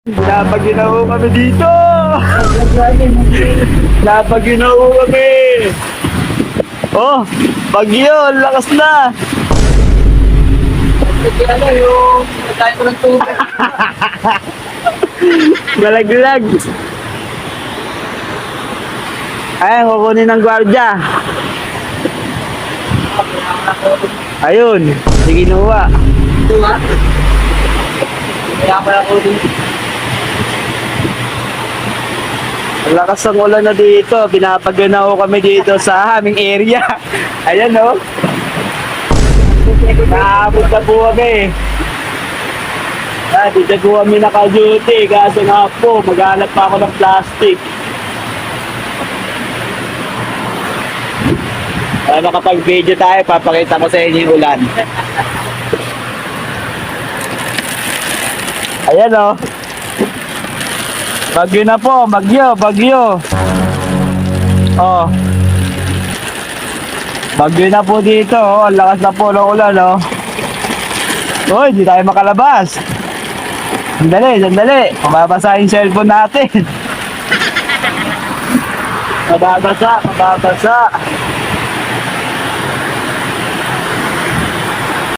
Napaginaw kami dito! Napaginaw kami! Oh, bagyo, lakas na! Ano yung nagkain ko ng tubig. Galaglag! Ayan, kukunin ng gwardya. Ayun, sige kinuha. Ito ha? Kaya pala ko din. Ang lakas ng ulan na dito. Pinapaganaw kami dito sa aming area. Ayan o. Naabot na po kami. Dito po kami naka-duty. Kaso nga po, maghanap pa ako ng plastic. Makapag-video tayo, papakita ko sa inyo yung ulan. Ayan o. Bagyo na po, bagyo, bagyo. Oh. Bagyo na po dito, oh. Ang lakas na po ng ulan, oh. Uy, di tayo makalabas. Sandali, sandali. Mababasa yung cellphone natin. Mababasa, mababasa.